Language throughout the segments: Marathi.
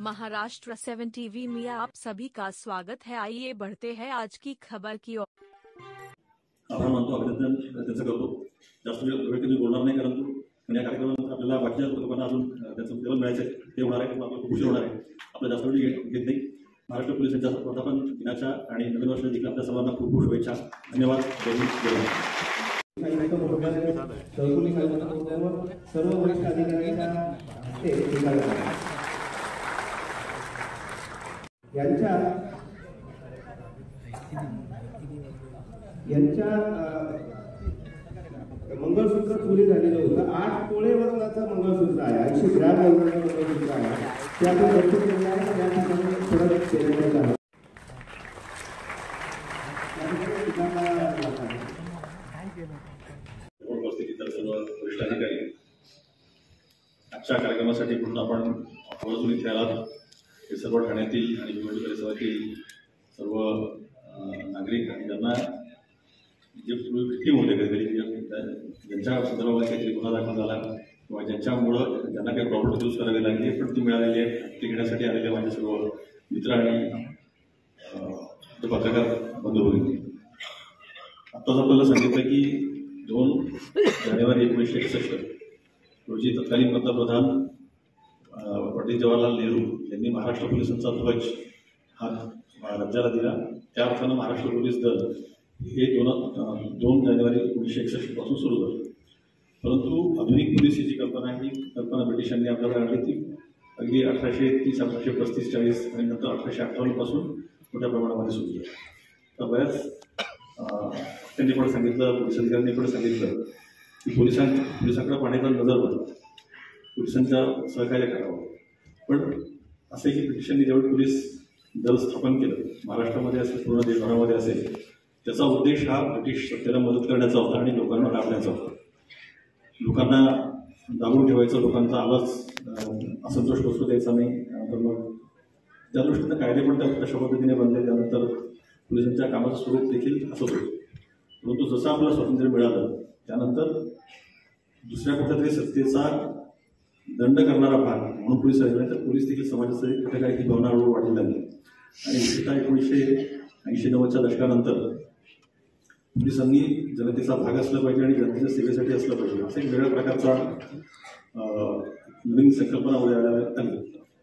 महाराष्ट्र 7 टीवी में आप सभी का स्वागत है। आइए बढ़ते हैं आज की खबर की ओर। आपण म्हणतो अभिनंदन त्याचं करतो, जास्त वेळ कधी बोलणार नाही, कारण या कार्यक्रमात आपल्याला बाकीच्या लोकांना अजून त्याचं लेवल मिळायचं ते होणार आहे, आपल्याला खूप उशीर होणार आहे. आपल्या जास्त वेळ घेत नाही. महाराष्ट्र पोलिसांच्या वर्धापन दिनाच्या आणि नवीन वर्ष देखील आपल्या सर्वांना खूप खूप शुभेच्छा. धन्यवाद. सर्व वरिष्ठ अधिकाऱ्यांच्या यांच्या मंगळसूत्र चोरी झालेलं होतं. 8 तोळे वजनाचं मंगळसूत्र आहे, 80 ग्रॅम वजनाचं मंगळसूत्र आहे. ते आपण लक्ष केलं आहे. या ठिकाणी थोडं केलं आहे. उपस्थितीत सर्व वरिष्ठ अधिकारी आजच्या कार्यक्रमासाठी पूर्ण आपण आवर्जून इथे आलात. हे सर्व ठाण्यातील आणि निवडणूक परिसरातील सर्व नागरिक आणि ज्यांना जे विक्टीम होते कधीतरी ज्यांच्या संदर्भात काहीतरी गुन्हा दाखल झाला किंवा ज्यांच्यामुळं ज्यांना काही प्रॉपर्टी यूज करावी लागली पण ती मिळालेली आहे, ती घेण्यासाठी आलेले माझे सर्व मित्र आणि पत्रकार बंधू होते. आत्ताच आपल्याला सांगितलं की 2 जानेवारी 1961 रोजी तत्कालीन पंतप्रधान पंडित जवाहरलाल नेहरू यांनी महाराष्ट्र पोलिसांचा ध्वज हा राज्याला दिला. त्या अर्थानं महाराष्ट्र पोलीस दल हे 2 जानेवारी 1961 पासून सुरू झालं. परंतु आधुनिक पोलीस ही जी कल्पना आहे, ही कल्पना ब्रिटिशांनी आपल्याला आणली. ती अगदी 1830, 1835, 40 आणि नंतर 1858 पासून मोठ्या प्रमाणामध्ये सुरू झाली. तर बऱ्याच त्यांनी पण सांगितलं, पोलीस अधिकाऱ्यांनी पण सांगितलं की पोलिसांकडे पाहण्याचा नजर बदला, पोलिसांच्या सहकार्य करावं. पण असे की ब्रिटिशांनी ज्यावेळी पोलीस दल स्थापन केलं महाराष्ट्रामध्ये असेल, पूर्ण देशभरामध्ये असेल, त्याचा उद्देश हा ब्रिटिश सत्तेला मदत करण्याचा होता आणि लोकांना राबण्याचा होता. लोकांना दाबून ठेवायचा, लोकांचा आवाज असंतोष बसू द्यायचा नाही. तर मग त्या दृष्टीनं कायदे पण तशा पद्धतीने बनले. त्यानंतर पोलिसांच्या कामाचं स्वरूप देखील असंच होतं. परंतु जसं आपलं स्वातंत्र्य मिळालं त्यानंतर दुसऱ्या कुठल्या तरी सत्तेचा दंड करणारा भाग म्हणून पोलीस राहिले, तर पोलीस देखील समाजाचे कुठे काही ती भावना हळूहळू वाढू लागली. आणि विशेषतः 1980-90च्या दशकानंतर पोलिसांनी जनतेचा भाग असला पाहिजे आणि जनतेच्या सेवेसाठी असलं पाहिजे असं एक वेगळ्या प्रकारचा नवीन संकल्पना उदयाला आली.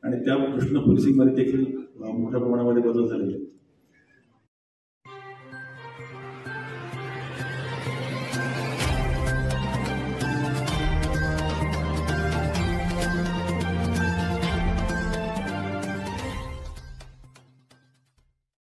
आणि त्या दृष्टीनं पोलिसिंगमध्ये देखील मोठ्या प्रमाणामध्ये बदल झालेले.